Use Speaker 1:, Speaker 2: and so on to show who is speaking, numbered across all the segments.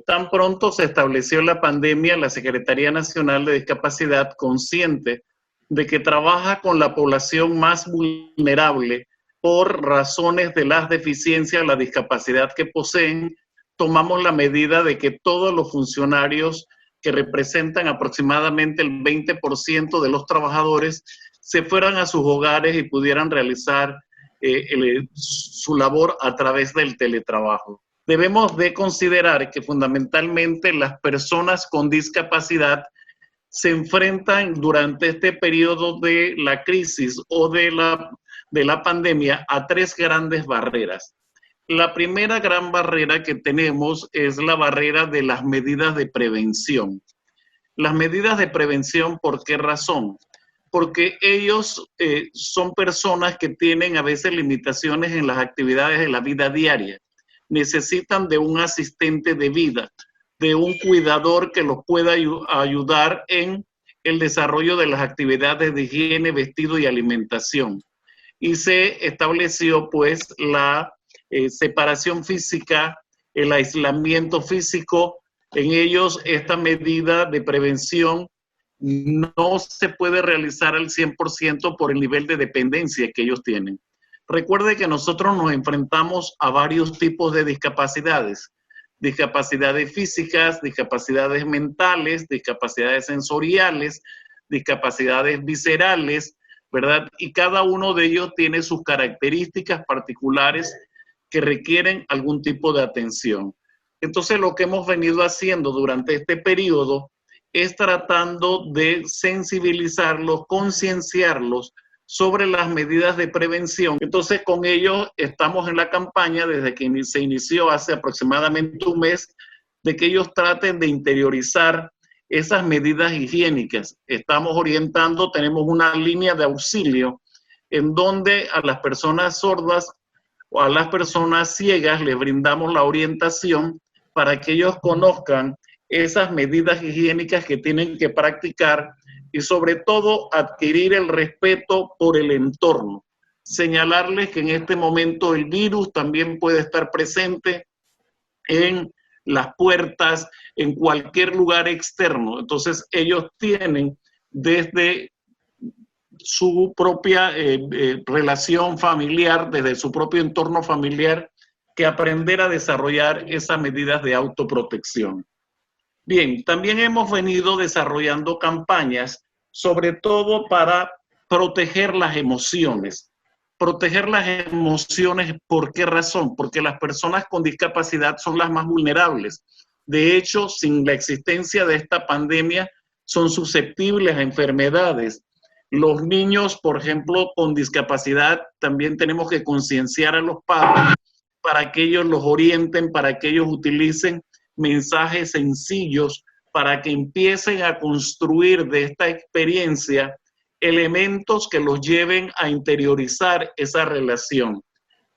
Speaker 1: tan pronto se estableció la pandemia, la Secretaría Nacional de Discapacidad, consciente de que trabaja con la población más vulnerable por razones de las deficiencias, la discapacidad que poseen, tomamos la medida de que todos los funcionarios que representan aproximadamente el 20% de los trabajadores se fueran a sus hogares y pudieran realizar su labor a través del teletrabajo. Debemos de considerar que fundamentalmente las personas con discapacidad se enfrentan durante este periodo de la crisis o de la pandemia a tres grandes barreras. La primera gran barrera que tenemos es la barrera de las medidas de prevención. Las medidas de prevención, ¿por qué razón? Porque ellos son personas que tienen a veces limitaciones en las actividades de la vida diaria. Necesitan de un asistente de vida, de un cuidador que los pueda ayudar en el desarrollo de las actividades de higiene, vestido y alimentación. Y se estableció pues la separación física, el aislamiento físico. En ellos esta medida de prevención no se puede realizar al 100% por el nivel de dependencia que ellos tienen. Recuerde que nosotros nos enfrentamos a varios tipos de discapacidades. Discapacidades físicas, discapacidades mentales, discapacidades sensoriales, discapacidades viscerales, ¿verdad? Y cada uno de ellos tiene sus características particulares que requieren algún tipo de atención. Entonces, lo que hemos venido haciendo durante este periodo es tratando de sensibilizarlos, concienciarlos sobre las medidas de prevención. Entonces, con ellos estamos en la campaña desde que se inició hace aproximadamente un mes, de que ellos traten de interiorizar esas medidas higiénicas. Estamos orientando, tenemos una línea de auxilio en donde a las personas sordas o a las personas ciegas les brindamos la orientación para que ellos conozcan esas medidas higiénicas que tienen que practicar y sobre todo adquirir el respeto por el entorno. Señalarles que en este momento el virus también puede estar presente en las puertas, en cualquier lugar externo. Entonces ellos tienen desde su propia relación familiar, desde su propio entorno familiar, que aprender a desarrollar esas medidas de autoprotección. Bien, también hemos venido desarrollando campañas, sobre todo para proteger las emociones. Proteger las emociones, ¿por qué razón? Porque las personas con discapacidad son las más vulnerables. De hecho, sin la existencia de esta pandemia, son susceptibles a enfermedades. Los niños, por ejemplo, con discapacidad, también tenemos que concienciar a los padres para que ellos los orienten, para que ellos utilicen mensajes sencillos, para que empiecen a construir de esta experiencia elementos que los lleven a interiorizar esa relación.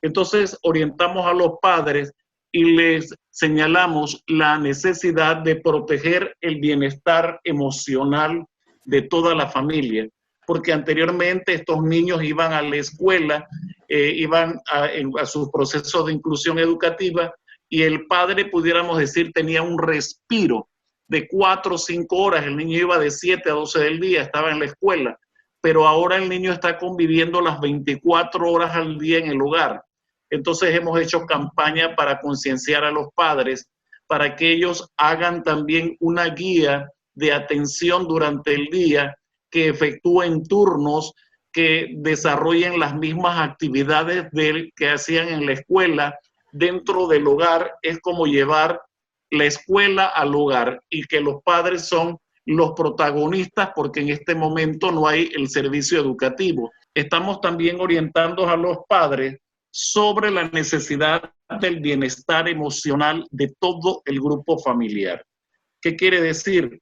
Speaker 1: Entonces, orientamos a los padres y les señalamos la necesidad de proteger el bienestar emocional de toda la familia, porque anteriormente estos niños iban a la escuela, iban a sus procesos de inclusión educativa y el padre, pudiéramos decir, tenía un respiro de 4 o 5 horas. El niño iba de 7 a 12 del día, estaba en la escuela, pero ahora el niño está conviviendo las 24 horas al día en el hogar. Entonces hemos hecho campaña para concienciar a los padres para que ellos hagan también una guía de atención durante el día, que efectúen turnos, que desarrollen las mismas actividades que hacían en la escuela dentro del hogar. Es como llevar la escuela al hogar y que los padres son los protagonistas porque en este momento no hay el servicio educativo. Estamos también orientando a los padres sobre la necesidad del bienestar emocional de todo el grupo familiar. ¿Qué quiere decir?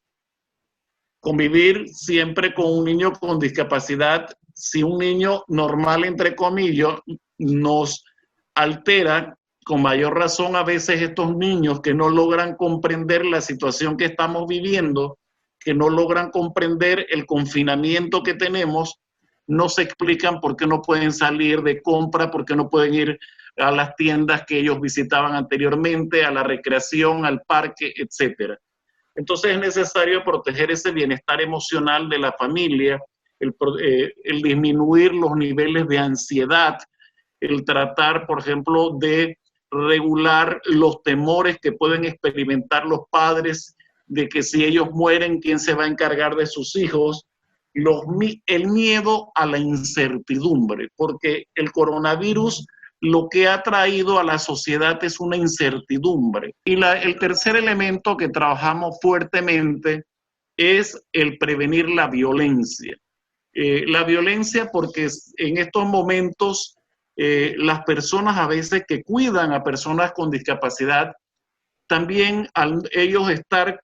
Speaker 1: Convivir siempre con un niño con discapacidad, si un niño normal, entre comillas, nos altera, con mayor razón a veces estos niños que no logran comprender la situación que estamos viviendo, que no logran comprender el confinamiento que tenemos, no se explican por qué no pueden salir de compra, por qué no pueden ir a las tiendas que ellos visitaban anteriormente, a la recreación, al parque, etcétera. Entonces es necesario proteger ese bienestar emocional de la familia, el disminuir los niveles de ansiedad, el tratar, por ejemplo, de regular los temores que pueden experimentar los padres de que si ellos mueren, ¿quién se va a encargar de sus hijos? El miedo a la incertidumbre, porque el coronavirus lo que ha traído a la sociedad es una incertidumbre. Y el tercer elemento que trabajamos fuertemente es el prevenir la violencia. La violencia porque en estos momentos las personas a veces que cuidan a personas con discapacidad, también al ellos estar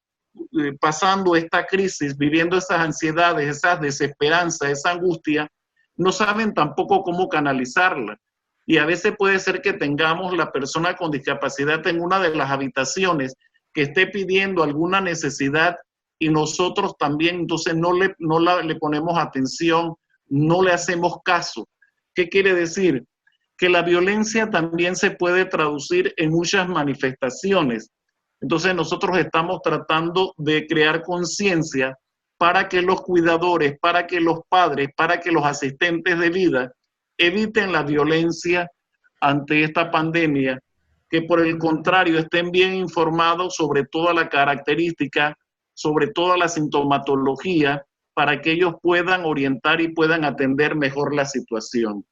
Speaker 1: pasando esta crisis, viviendo esas ansiedades, esa desesperanza, esa angustia, no saben tampoco cómo canalizarla. Y a veces puede ser que tengamos la persona con discapacidad en una de las habitaciones que esté pidiendo alguna necesidad y nosotros también entonces no le ponemos atención, no le hacemos caso. ¿Qué quiere decir? Que la violencia también se puede traducir en muchas manifestaciones. Entonces nosotros estamos tratando de crear conciencia para que los cuidadores, para que los padres, para que los asistentes de vida eviten la violencia ante esta pandemia, que por el contrario estén bien informados sobre toda la característica, sobre toda la sintomatología, para que ellos puedan orientar y puedan atender mejor la situación.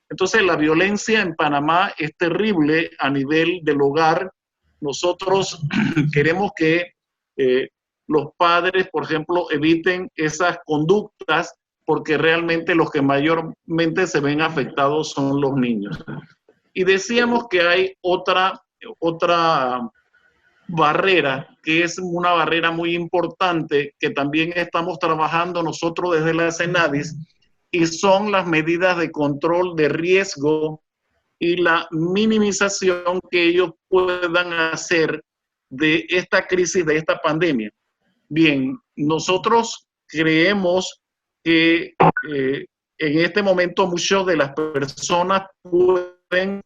Speaker 1: Entonces la violencia en Panamá es terrible a nivel del hogar. Nosotros queremos que los padres, por ejemplo, eviten esas conductas porque realmente los que mayormente se ven afectados son los niños. Y decíamos que hay otra barrera, que es una barrera muy importante que también estamos trabajando nosotros desde la CENADIS, y son las medidas de control de riesgo y la minimización que ellos puedan hacer de esta crisis, de esta pandemia. Bien, nosotros creemos que en este momento muchas de las personas pueden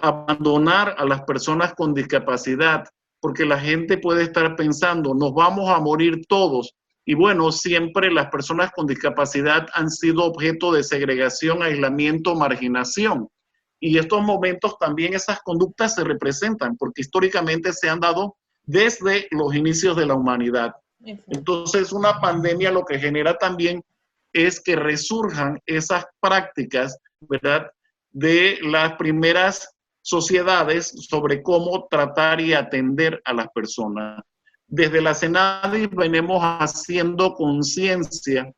Speaker 1: abandonar a las personas con discapacidad, porque la gente puede estar pensando, nos vamos a morir todos. Y bueno, siempre las personas con discapacidad han sido objeto de segregación, aislamiento, marginación. Y en estos momentos también esas conductas se representan, porque históricamente se han dado desde los inicios de la humanidad. Entonces, una pandemia lo que genera también es que resurjan esas prácticas, ¿verdad?, de las primeras sociedades sobre cómo tratar y atender a las personas. Desde la CENADIS venimos haciendo conciencia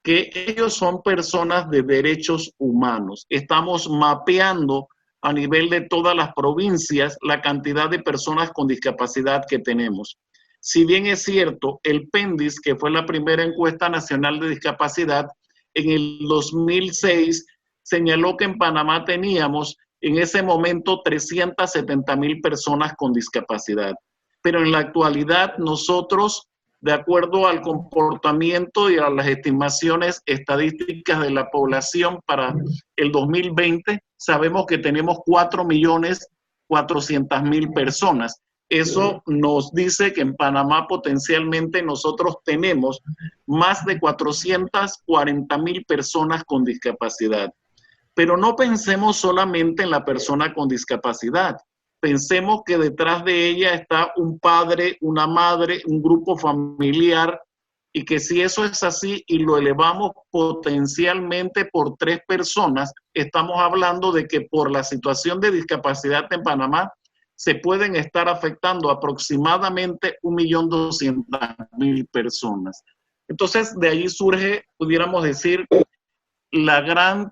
Speaker 1: que ellos son personas de derechos humanos. Estamos mapeando a nivel de todas las provincias la cantidad de personas con discapacidad que tenemos. Si bien es cierto, el PENDIS, que fue la primera encuesta nacional de discapacidad, en el 2006 señaló que en Panamá teníamos en ese momento 370,000 personas con discapacidad. Pero en la actualidad nosotros, de acuerdo al comportamiento y a las estimaciones estadísticas de la población para el 2020, sabemos que tenemos 4,400,000 personas. Eso nos dice que en Panamá potencialmente nosotros tenemos más de 440,000 personas con discapacidad. Pero no pensemos solamente en la persona con discapacidad. Pensemos que detrás de ella está un padre, una madre, un grupo familiar, y que si eso es así y lo elevamos potencialmente por 3 personas, estamos hablando de que por la situación de discapacidad en Panamá se pueden estar afectando aproximadamente 1,200,000 personas. Entonces, de ahí surge, pudiéramos decir, la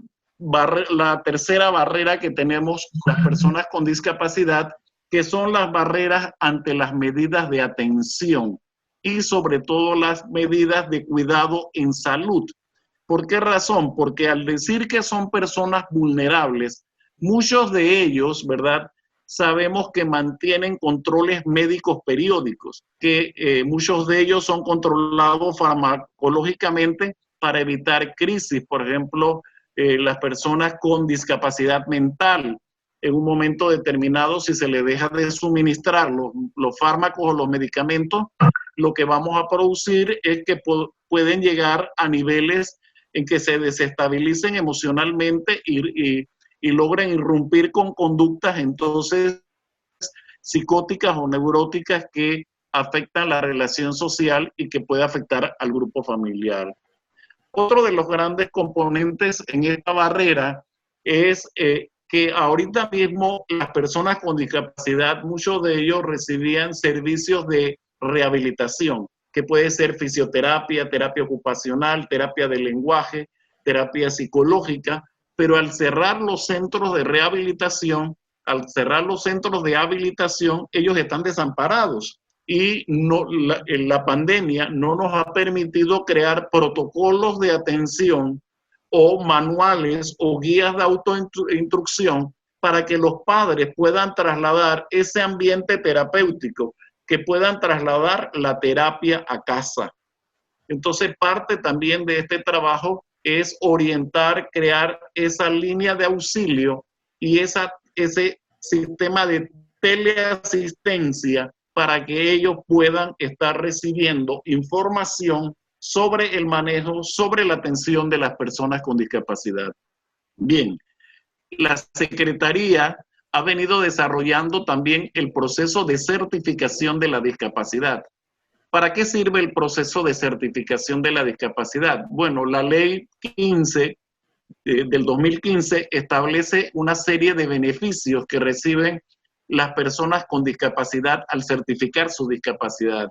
Speaker 1: tercera barrera que tenemos las personas con discapacidad, que son las barreras ante las medidas de atención y sobre todo las medidas de cuidado en salud. ¿Por qué razón? Porque al decir que son personas vulnerables, muchos de ellos, ¿verdad?, sabemos que mantienen controles médicos periódicos, que muchos de ellos son controlados farmacológicamente para evitar crisis. Por ejemplo, las personas con discapacidad mental en un momento determinado, si se le deja de suministrar los fármacos o los medicamentos, lo que vamos a producir es que pueden llegar a niveles en que se desestabilicen emocionalmente y logren irrumpir con conductas entonces psicóticas o neuróticas que afectan la relación social y que puede afectar al grupo familiar. Otro de los grandes componentes en esta barrera es que ahorita mismo las personas con discapacidad, muchos de ellos recibían servicios de rehabilitación, que puede ser fisioterapia, terapia ocupacional, terapia de lenguaje, terapia psicológica, pero al cerrar los centros de rehabilitación, al cerrar los centros de habilitación, ellos están desamparados. Y la pandemia no nos ha permitido crear protocolos de atención o manuales o guías de autoinstrucción para que los padres puedan trasladar ese ambiente terapéutico, que puedan trasladar la terapia a casa. Entonces, parte también de este trabajo es orientar, crear esa línea de auxilio y ese sistema de teleasistencia para que ellos puedan estar recibiendo información sobre el manejo, sobre la atención de las personas con discapacidad. Bien, la Secretaría ha venido desarrollando también el proceso de certificación de la discapacidad. ¿Para qué sirve el proceso de certificación de la discapacidad? Bueno, la ley 15 del 2015 establece una serie de beneficios que reciben las personas con discapacidad al certificar su discapacidad.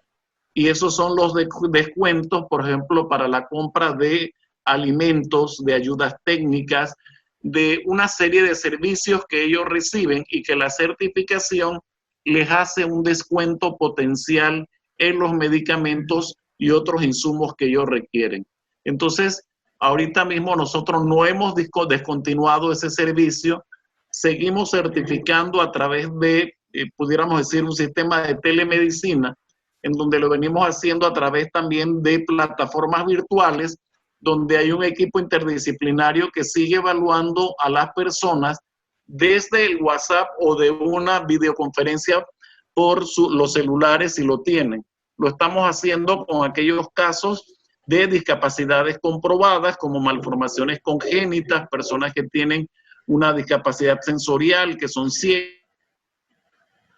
Speaker 1: Y esos son los descuentos, por ejemplo, para la compra de alimentos, de ayudas técnicas, de una serie de servicios que ellos reciben y que la certificación les hace un descuento potencial en los medicamentos y otros insumos que ellos requieren. Entonces, ahorita mismo nosotros no hemos descontinuado ese servicio, seguimos certificando a través de, pudiéramos decir, un sistema de telemedicina, en donde lo venimos haciendo a través también de plataformas virtuales, donde hay un equipo interdisciplinario que sigue evaluando a las personas desde el WhatsApp o de una videoconferencia por los celulares si lo tienen. Lo estamos haciendo con aquellos casos de discapacidades comprobadas, como malformaciones congénitas, personas que tienen una discapacidad sensorial, que son ciegas,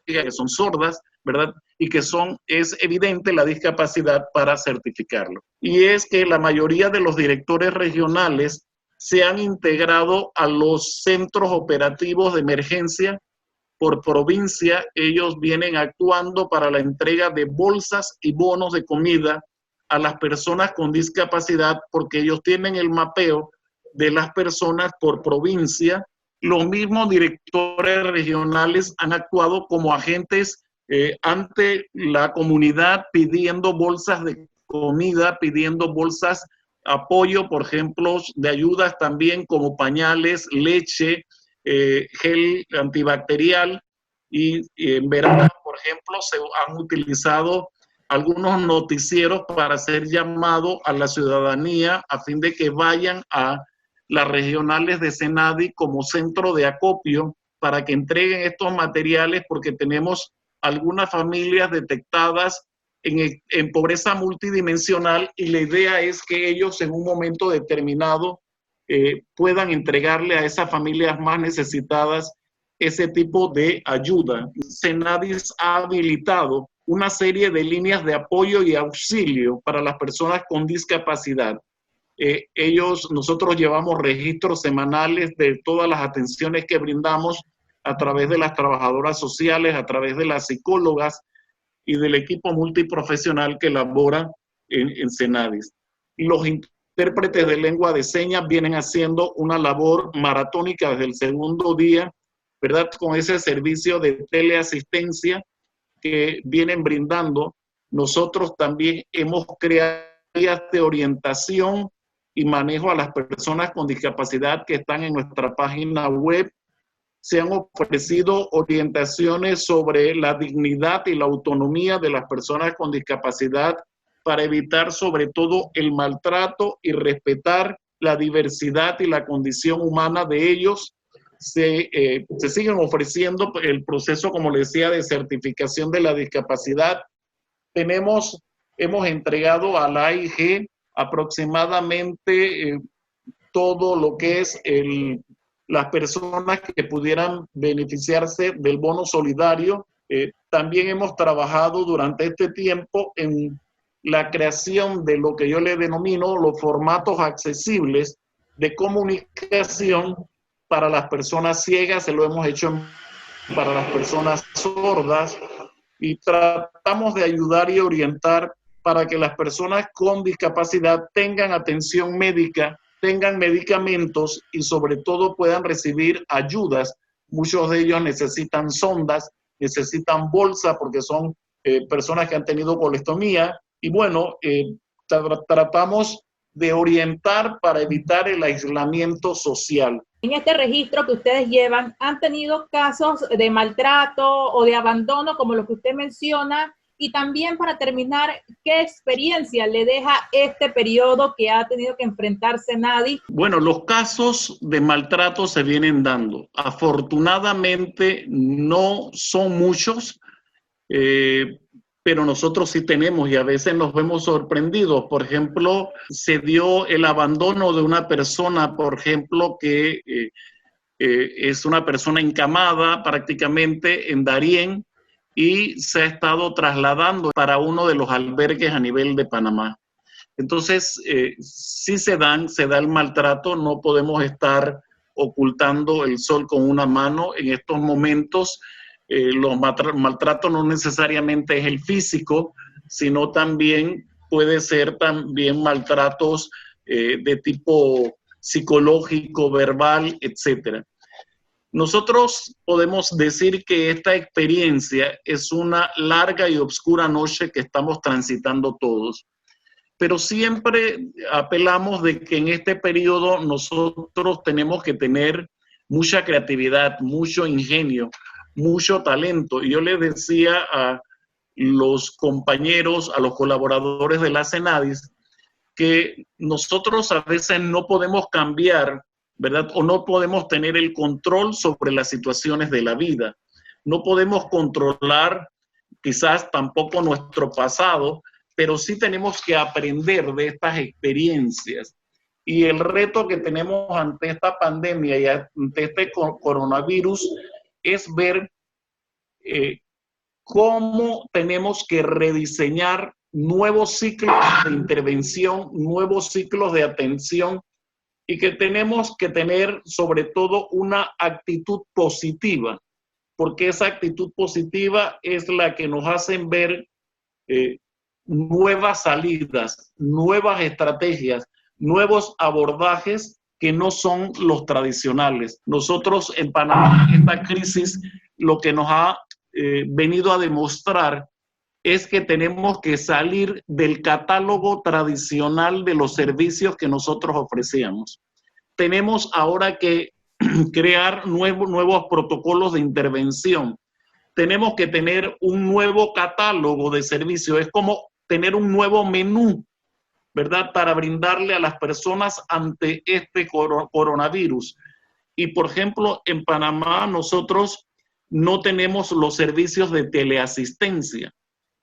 Speaker 1: que son sordas, ¿verdad? Y que es evidente la discapacidad para certificarlo. Y es que la mayoría de los directores regionales se han integrado a los centros operativos de emergencia por provincia. Ellos vienen actuando para la entrega de bolsas y bonos de comida a las personas con discapacidad, porque ellos tienen el mapeo de las personas por provincia. Los mismos directores regionales han actuado como agentes ante la comunidad, pidiendo bolsas de comida, pidiendo bolsas, apoyo, por ejemplo, de ayudas también como pañales, leche, gel antibacterial, y en verano, por ejemplo, se han utilizado algunos noticieros para hacer llamado a la ciudadanía a fin de que vayan a las regionales de Senadi como centro de acopio para que entreguen estos materiales, porque tenemos algunas familias detectadas en pobreza multidimensional y la idea es que ellos en un momento determinado puedan entregarle a esas familias más necesitadas ese tipo de ayuda. Senadis ha habilitado una serie de líneas de apoyo y auxilio para las personas con discapacidad. Nosotros llevamos registros semanales de todas las atenciones que brindamos a través de las trabajadoras sociales, a través de las psicólogas y del equipo multiprofesional que labora en Senadis. Los intérpretes de lengua de señas vienen haciendo una labor maratónica desde el segundo día, ¿verdad? Con ese servicio de teleasistencia que vienen brindando. Nosotros también hemos creado guías de orientación y manejo a las personas con discapacidad que están en nuestra página web. Se han ofrecido orientaciones sobre la dignidad y la autonomía de las personas con discapacidad para evitar sobre todo el maltrato y respetar la diversidad y la condición humana de ellos. se siguen ofreciendo el proceso, como les decía, de certificación de la discapacidad. Hemos entregado a la AIG aproximadamente todo lo que es las personas que pudieran beneficiarse del bono solidario. También hemos trabajado durante este tiempo en la creación de lo que yo le denomino los formatos accesibles de comunicación para las personas ciegas. Se lo hemos hecho para las personas sordas, y tratamos de ayudar y orientar para que las personas con discapacidad tengan atención médica, tengan medicamentos y sobre todo puedan recibir ayudas. Muchos de ellos necesitan sondas, necesitan bolsa porque son personas que han tenido colestomía, y bueno, tratamos de orientar para evitar el aislamiento social.
Speaker 2: En este registro que ustedes llevan, ¿han tenido casos de maltrato o de abandono como los que usted menciona? Y también, para terminar, ¿qué experiencia le deja este periodo que ha tenido que enfrentarse NADI?
Speaker 1: Bueno, los casos de maltrato se vienen dando. Afortunadamente no son muchos, pero nosotros sí tenemos, y a veces nos vemos sorprendidos. Por ejemplo, se dio el abandono de una persona, por ejemplo, que es una persona encamada prácticamente en Darién, y se ha estado trasladando para uno de los albergues a nivel de Panamá. Entonces, sí se da el maltrato, no podemos estar ocultando el sol con una mano. En estos momentos, los maltratos no necesariamente es el físico, sino también puede ser también maltratos de tipo psicológico, verbal, etcétera. Nosotros podemos decir que esta experiencia es una larga y oscura noche que estamos transitando todos, pero siempre apelamos de que en este periodo nosotros tenemos que tener mucha creatividad, mucho ingenio, mucho talento. Y yo les decía a los compañeros, a los colaboradores de la CENADIS, que nosotros a veces no podemos cambiar, ¿verdad? O no podemos tener el control sobre las situaciones de la vida. No podemos controlar quizás tampoco nuestro pasado, pero sí tenemos que aprender de estas experiencias. Y el reto que tenemos ante esta pandemia y ante este coronavirus es ver cómo tenemos que rediseñar nuevos ciclos de intervención, nuevos ciclos de atención, y que tenemos que tener sobre todo una actitud positiva, porque esa actitud positiva es la que nos hace ver nuevas salidas, nuevas estrategias, nuevos abordajes que no son los tradicionales. Nosotros en Panamá, esta crisis lo que nos ha venido a demostrar es que tenemos que salir del catálogo tradicional de los servicios que nosotros ofrecíamos. Tenemos ahora que crear nuevos protocolos de intervención. Tenemos que tener un nuevo catálogo de servicios. Es como tener un nuevo menú, ¿verdad? Para brindarle a las personas ante este coronavirus. Y, por ejemplo, en Panamá nosotros no tenemos los servicios de teleasistencia.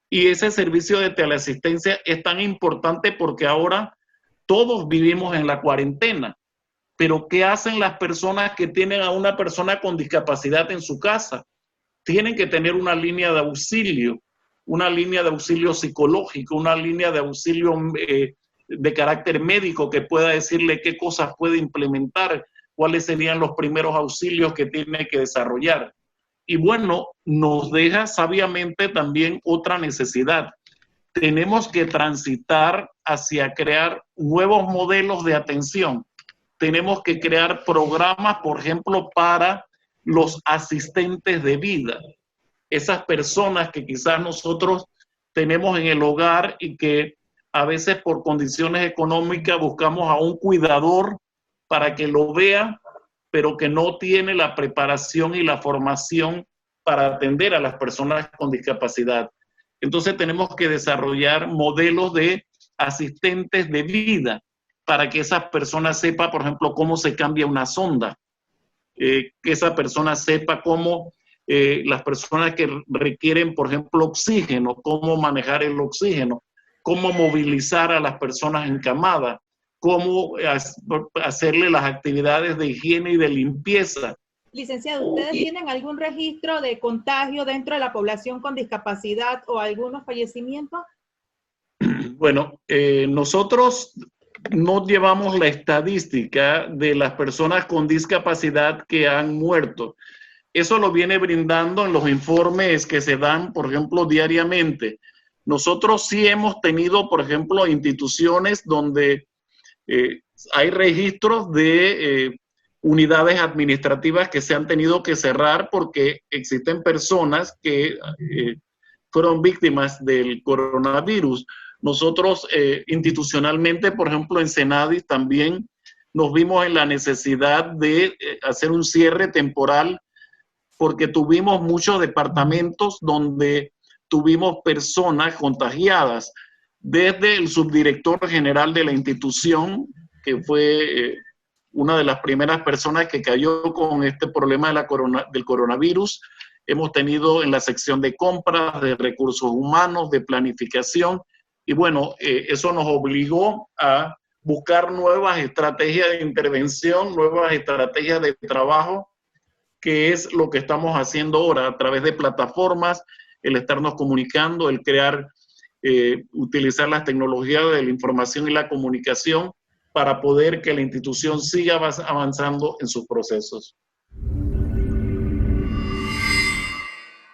Speaker 1: Y ese servicio de teleasistencia es tan importante porque ahora todos vivimos en la cuarentena. Pero ¿qué hacen las personas que tienen a una persona con discapacidad en su casa? Tienen que tener una línea de auxilio psicológico, una línea de auxilio de carácter médico que pueda decirle qué cosas puede implementar, cuáles serían los primeros auxilios que tiene que desarrollar. Y bueno, nos deja sabiamente también otra necesidad. Tenemos que transitar hacia crear nuevos modelos de atención. Tenemos que crear programas, por ejemplo, para los asistentes de vida. Esas personas que quizás nosotros tenemos en el hogar y que a veces por condiciones económicas buscamos a un cuidador para que lo vea, pero que no tiene la preparación y la formación para atender a las personas con discapacidad. Entonces tenemos que desarrollar modelos de asistentes de vida para que esas personas sepan, por ejemplo, cómo se cambia una sonda, que esa persona sepa cómo las personas que requieren, por ejemplo, oxígeno, cómo manejar el oxígeno, cómo movilizar a las personas encamadas, cómo hacerle las actividades de higiene y de limpieza.
Speaker 2: Licenciado, ¿ustedes tienen algún registro de contagio dentro de la población con discapacidad o algunos fallecimientos?
Speaker 1: Bueno, nosotros no llevamos la estadística de las personas con discapacidad que han muerto. Eso lo viene brindando en los informes que se dan, por ejemplo, diariamente. Nosotros sí hemos tenido, por ejemplo, instituciones donde hay registros de unidades administrativas que se han tenido que cerrar porque existen personas que fueron víctimas del coronavirus. Nosotros institucionalmente, por ejemplo, en Senadis también nos vimos en la necesidad de hacer un cierre temporal porque tuvimos muchos departamentos donde tuvimos personas contagiadas, desde el subdirector general de la institución, que fue una de las primeras personas que cayó con este problema del coronavirus. Hemos tenido en la sección de compras, de recursos humanos, de planificación, y bueno, eso nos obligó a buscar nuevas estrategias de intervención, nuevas estrategias de trabajo, que es lo que estamos haciendo ahora a través de plataformas, el estarnos comunicando, el crear, utilizar las tecnologías de la información y la comunicación para poder que la institución siga avanzando en sus procesos.